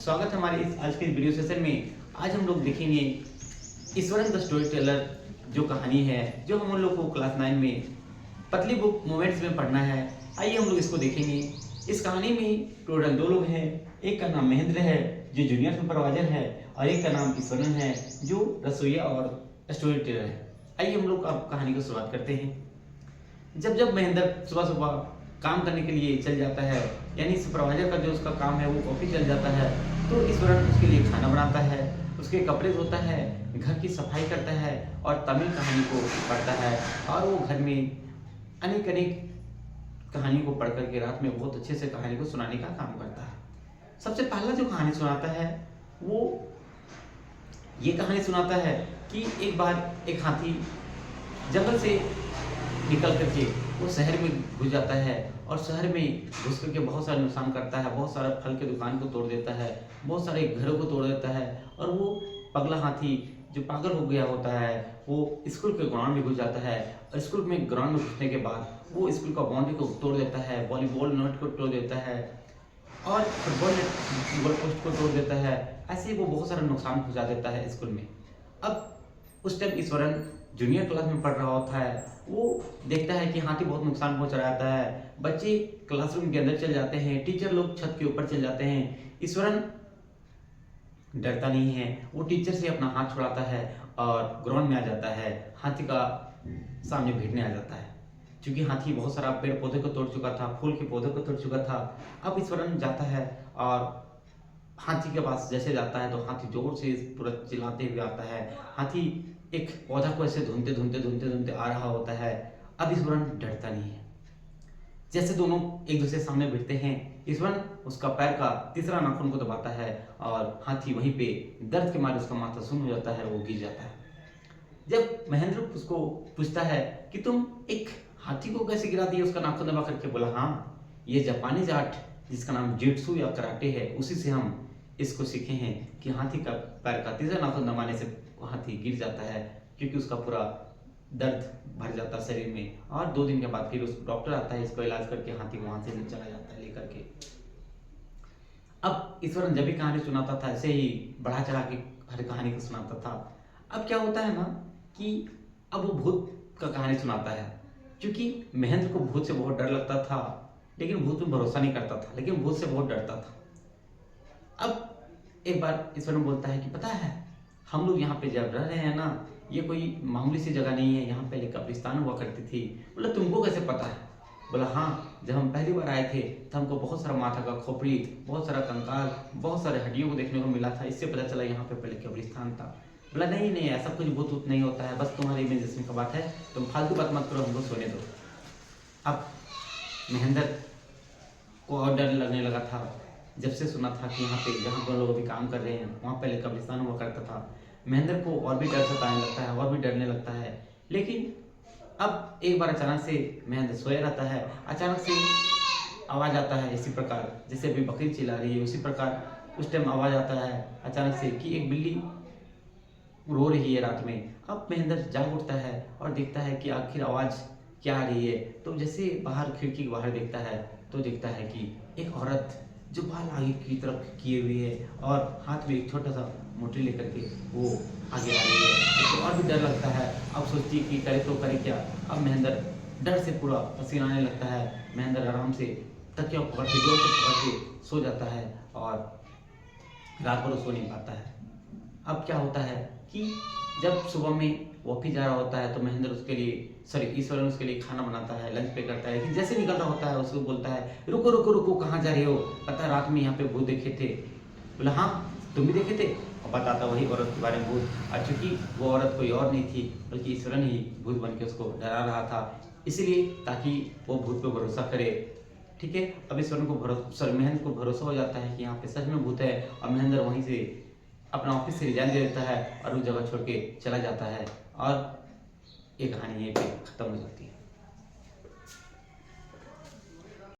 स्वागत है हमारे इस आज के वीडियो सेशन में। आज हम लोग देखेंगे ईश्वरन द स्टोरी टेलर जो कहानी है, जो हम लोग को क्लास 9 में पतली बुक मोमेंट्स में पढ़ना है। आइए हम लोग इसको देखेंगे। इस कहानी में टोटल 2 लोग हैं। एक का नाम महेंद्र है जो जूनियर सुपरवाइजर है, और एक का नाम ईश्वरन है जो रसोईया और स्टोरी टेलर है। आइए हम लोग अब कहानी को शुरुआत करते हैं। जब महेंद्र सुबह सुबह काम करने के लिए चल जाता है, यानी सुपरवाइजर का जो उसका काम है वो ऑफिस चल जाता है, तो ईश्वरन उसके लिए खाना बनाता है, उसके कपड़े धोता है, घर की सफाई करता है और तमिल कहानी को पढ़ता है। और वो घर में अनेक कहानी को पढ़ करके रात में बहुत अच्छे से कहानी को सुनाने का काम करता है। सबसे पहला जो कहानी सुनाता है वो ये कहानी सुनाता है कि एक बार एक हाथी जंगल से निकल करके वो शहर में घुस जाता है, और शहर में घुस करके बहुत सारा नुकसान करता है। बहुत सारा फल के दुकान को तोड़ देता है, बहुत सारे घरों को तोड़ देता है। और वो पगला हाथी जो पागल हो गया होता है वो स्कूल के ग्राउंड में घुस जाता है, और स्कूल में ग्राउंड में घुसने के बाद वो स्कूल का बाउंड्री को तोड़ देता है, वॉलीबॉल नेट को तोड़ देता है और फुटबॉल गोल पोस्ट को तोड़ देता है। ऐसे वो बहुत सारा नुकसान पहुंचा देता है स्कूल में। अब उस टाइम ईश्वरन जूनियर क्लास में पढ़ रहा होता है। वो देखता है कि हाथी बहुत नुकसान पहुंचा रहा है। बच्चे क्लासरूम के अंदर चल जाते हैं, टीचर लोग छत के ऊपर चल जाते हैं। ईश्वरन डरता नहीं है, वो टीचर से अपना हाथ छुड़ाता है और ग्राउंड में आ जाता है, हाथी का सामने भिड़ने आ जाता है। क्योंकि हाथी बहुत सारा पेड़ पौधे को तोड़ चुका था, फूल के पौधे को तोड़ चुका था। अब ईश्वरन जाता है और हाथी के पास जैसे जाता है तो हाथी जोर से पूरा चिल्लाते हुए आता है। हाथी एक पौधा को ऐसे धुनते आ रहा होता है। अब ईश्वरन डरता नहीं है। जैसे दोनों एक दूसरे सामने भिड़ते हैं, ईश्वरन उसका पैर का तीसरा नाखून को दबाता है और हाथी वहीं पे दर्द के मारे उसका माथा सुन्न हो जाता है, वो गिर जाता है। जब महेंद्र उसको पूछता है कि तुम एक हाथी को कैसे गिरा दिए उसका नाखून दबा करके, बोला हाँ, ये जापानीज आर्ट जिसका नाम जिट्सु या कराटे है, उसी से हम इसको सीखे हैं कि हाथी का पैर का तीसरा नाखून दबाने से हाथी गिर जाता है, क्योंकि उसका पूरा दर्द भर जाता है शरीर में। और 2 दिन के बाद फिर उस डॉक्टर आता है, इसको इलाज करके हाथी वहां से चला जाता है लेकर के। अब ईश्वरन जब भी कहानी सुनाता था ऐसे ही बढ़ा चढ़ा के हर कहानी को सुनाता था। अब क्या होता है ना कि अब वो भूत का कहानी सुनाता है, क्योंकि महेंद्र को भूत से बहुत डर लगता था, लेकिन भूत में भरोसा नहीं करता था, लेकिन भूत से बहुत डरता था। अब एक बार ईश्वरन बोलता है कि पता है, हम लोग यहाँ पे जब रह रहे हैं ना, ये कोई मामूली सी जगह नहीं है, यहाँ पहले कब्रिस्तान हुआ करती थी। बोला तुमको कैसे पता है? बोला हाँ, जब हम पहली बार आए थे तो हमको बहुत सारा माथा का खोपड़ी, बहुत सारा कंकाल, बहुत सारे हड्डियों को देखने को मिला था, इससे पता चला यहाँ पे पहले कब्रिस्तान था। बोला नहीं ऐसा कुछ भूत वूत नहीं होता है, बस तुम्हारे इमेजिनेशन का बात है, तुम फालतू बात मत करो, हमको सोने दो। अब महेंद्र को और डर लगने लगा था जब से सुना था कि यहाँ पे जहाँ पर लोग अभी काम कर रहे हैं वहाँ पहले कब्रिस्तान हुआ करता था। महेंद्र को और भी डर सताने लगता है, और भी डरने लगता है। लेकिन अब एक बार अचानक से महेंद्र सोया रहता है, अचानक से आवाज़ आता है इसी प्रकार जैसे अभी बकरी चिल्ला रही है, उसी प्रकार उस टाइम आवाज़ आता है अचानक से कि एक बिल्ली रो रही है रात में। अब महेंद्र जाग उठता है और देखता है कि आखिर आवाज़ क्या आ रही है। तो जैसे बाहर खिड़की के बाहर देखता है तो देखता है कि एक औरत जो बाल आगे की तरफ किए हुई है और हाथ में एक छोटा सा मोटी लेकर के वो आगे आ रही है। तो और भी डर लगता है। अब सोचती है कि करे तो करे क्या। अब महेंद्र डर से पूरा पसीना आने लगता है। महेंद्र आराम से तकिया पकड़ के जोर से पकड़ के सो जाता है और रात भर सो नहीं पाता है। अब क्या होता है कि जब सुबह में वो ऑफिस जा रहा होता है तो महेंद्र उसके लिए ईश्वरन उसके लिए खाना बनाता है, लंच पे करता है। लेकिन जैसे निकल रहा होता है उसको बोलता है रुको रुको रुको, कहाँ जा रहे हो? पता है रात में यहाँ पे भूत देखे थे? बोला हाँ, तुम भी देखे थे? और बताता वही औरत के बारे में भूत। और चूंकि वो औरत कोई और नहीं थी बल्कि ईश्वरन ही भूत बन के उसको डरा रहा था, इसलिए ताकि वो भूत पे भरोसा करे। ठीक है, अब ईश्वरन को महेंद्र को भरोसा हो जाता है कि यहाँ पे सच में भूत है, और महेंद्र वहीं से अपना ऑफिस से रिजाइन दे देता है और उस जगह छोड़ के चला जाता है। और ये कहानी यहीं पे खत्म हो जाती है।